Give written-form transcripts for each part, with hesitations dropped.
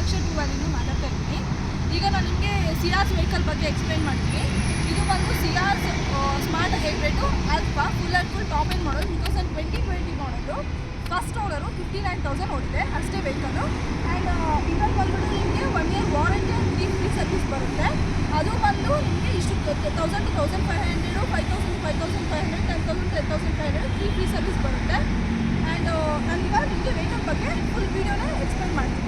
ಸುರಕ್ಷಾ two ವ್ಯಾಲಿನೂ ಮಾತಾಡ್ತಾ ಇದ್ದೀನಿ. ಈಗ ನಾನು ನಿಮಗೆ ಸಿಯಾಸ್ ವೆಹಿಕಲ್ ಬಗ್ಗೆ ಎಕ್ಸ್ಪ್ಲೈನ್ ಮಾಡ್ತೀನಿ. ಇದು ಬಂದು Ciaz smart hybrid alpha full and full top end model 2020 ಮಾಡಲು. ಫಸ್ಟ್ ಓನರು 59,000 ಓಡಿದೆ ಅಷ್ಟೇ ವೆಹಿಕಲ್ಲು. ಆ್ಯಂಡ್ ಇನ್ನೊಂದು ಬಂದ್ಬಿಟ್ಟು ನಿಮಗೆ 1 year warranty and free service ಬರುತ್ತೆ. ಅದು ಬಂದು ನಿಮಗೆ ಇಷ್ಟು 1,000 to 1,500, 5,000 5,500, 10,000 10,500 ಫ್ರೀ ಸರ್ವಿಸ್ ಬರುತ್ತೆ. ಆ್ಯಂಡ್ ನಾನೀಗ ನಿಮಗೆ ವೆಹಿಕಲ್ ಬಗ್ಗೆ ಫುಲ್ ವೀಡಿಯೋನ ಎಕ್ಸ್ಪ್ಲೈನ್ ಮಾಡ್ತೀನಿ.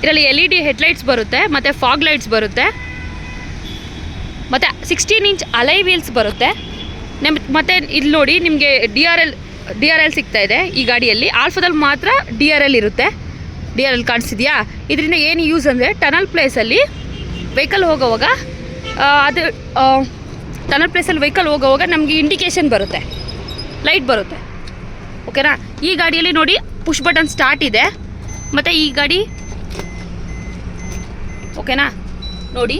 ಇದರಲ್ಲಿ LED ಹೆಡ್ಲೈಟ್ಸ್ ಬರುತ್ತೆ, ಮತ್ತು ಫಾಗ್ ಲೈಟ್ಸ್ ಬರುತ್ತೆ, ಮತ್ತು 16 inch ಅಲೈ ವೀಲ್ಸ್ ಬರುತ್ತೆ. ಮತ್ತು ಇಲ್ಲಿ ನೋಡಿ ನಿಮಗೆ DRL ಸಿಗ್ತಾ ಇದೆ ಈ ಗಾಡಿಯಲ್ಲಿ. ಆಲ್ಫಾದಲ್ಲಿ ಮಾತ್ರ DRL ಇರುತ್ತೆ. DRL ಕಾಣಿಸ್ತಿದೆಯಾ? ಇದರಿಂದ ಏನು ಯೂಸ್ ಅಂದರೆ ಟನಲ್ ಪ್ಲೇಸಲ್ಲಿ ವೆಹಿಕಲ್ ಹೋಗೋವಾಗ ಟನಲ್ ಪ್ಲೇಸಲ್ಲಿ ವೆಹಿಕಲ್ ಹೋಗೋವಾಗ ನಮಗೆ ಇಂಡಿಕೇಷನ್ ಬರುತ್ತೆ, ಲೈಟ್ ಬರುತ್ತೆ. ಓಕೆನಾ? ಈ ಗಾಡಿಯಲ್ಲಿ ನೋಡಿ ಪುಷ್ ಬಟನ್ ಸ್ಟಾರ್ಟ್ ಇದೆ. ಮತ್ತು ಈ ಗಾಡಿ ಓಕೆನಾ ನೋಡಿ,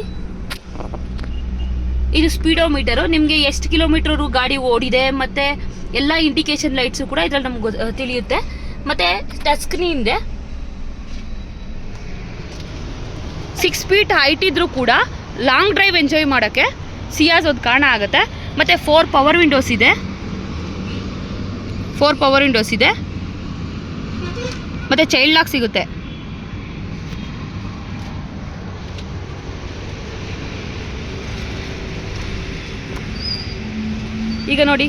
ಇದು ಸ್ಪೀಡೋಮೀಟರು, ನಿಮಗೆ ಎಷ್ಟು ಕಿಲೋಮೀಟರು ಗಾಡಿ ಓಡಿದೆ ಮತ್ತು ಎಲ್ಲ ಇಂಡಿಕೇಶನ್ ಲೈಟ್ಸು ಕೂಡ ಇದರಲ್ಲಿ ನಮ್ಗೆ ತಿಳಿಯುತ್ತೆ. ಮತ್ತು ಟಚ್ ಸ್ಕ್ರೀನ್ ಇದೆ. 6 feet ಹೈಟ್ ಇದ್ರೂ ಕೂಡ ಲಾಂಗ್ ಡ್ರೈವ್ ಎಂಜಾಯ್ ಮಾಡೋಕ್ಕೆ ಸಿಯಾಸ್ ಒಂದು ಕಾರಣ ಆಗುತ್ತೆ. ಮತ್ತು 4 ಪವರ್ ವಿಂಡೋಸ್ ಇದೆ. ಮತ್ತು ಚೈಲ್ಡ್ ಲಾಕ್ ಸಿಗುತ್ತೆ. ಈಗ ನೋಡಿ,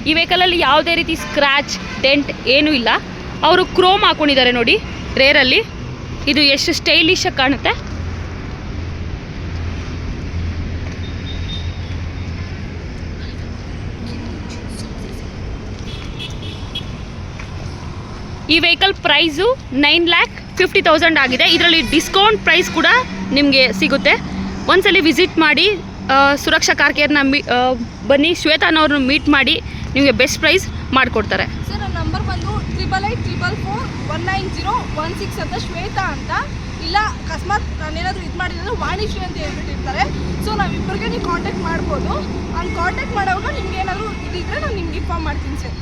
ಈ ವೆಹಿಕಲಲ್ಲಿ ಯಾವುದೇ ರೀತಿ ಸ್ಕ್ರ್ಯಾಚ್ ಡೆಂಟ್ ಏನೂ ಇಲ್ಲ. ಅವರು ಕ್ರೋಮ್ ಹಾಕೊಂಡಿದ್ದಾರೆ ನೋಡಿ ರೇರಲ್ಲಿ. ಇದು ಎಷ್ಟು ಸ್ಟೈಲಿಶ್ ಆಗಿ ಕಾಣುತ್ತೆ. ಈ ವೆಹಿಕಲ್ ಪ್ರೈಸು 9,50,000 ಆಗಿದೆ. ಇದರಲ್ಲಿ ಡಿಸ್ಕೌಂಟ್ ಪ್ರೈಸ್ ಕೂಡ ನಿಮಗೆ ಸಿಗುತ್ತೆ. ಒಂದ್ಸಲಿ ವಿಸಿಟ್ ಮಾಡಿ, ಸುರಕ್ಷಾ ಕಾರ್ ಕೇರ್ನ ಬನ್ನಿ, ಶ್ವೇತಾನವ್ರನ್ನ ಮೀಟ್ ಮಾಡಿ ನಿಮಗೆ ಬೆಸ್ಟ್ ಪ್ರೈಸ್ ಮಾಡಿಕೊಡ್ತಾರೆ. ಸರ್ ನನ್ನ ನಂಬರ್ ಬಂದು 8884419016 ಅಂತ, ಶ್ವೇತಾ ಅಂತ. ಇಲ್ಲ ಅಕಸ್ಮಾತ್ ನಾನೇನಾದರೂ ಇದು ಮಾಡಿದ್ರೆ ವಾಣಿಶ್ರೀ ಅಂತ ಹೇಳ್ಬಿಟ್ಟಿರ್ತಾರೆ. ಸೊ ನಾವಿಬ್ಬರಿಗೆ ನೀವು ಕಾಂಟ್ಯಾಕ್ಟ್ ಮಾಡ್ಬೋದು. ಅಲ್ಲಿ ಕಾಂಟ್ಯಾಕ್ಟ್ ಮಾಡೋವಾಗ ನಿಮ್ಗೆ ಏನಾದರೂ ಇದಿದ್ರೆ ನಾನು ನಿಮ್ಗೆ ಇನ್ಫಾರ್ಮ್ ಮಾಡ್ತೀನಿ ಸರ್.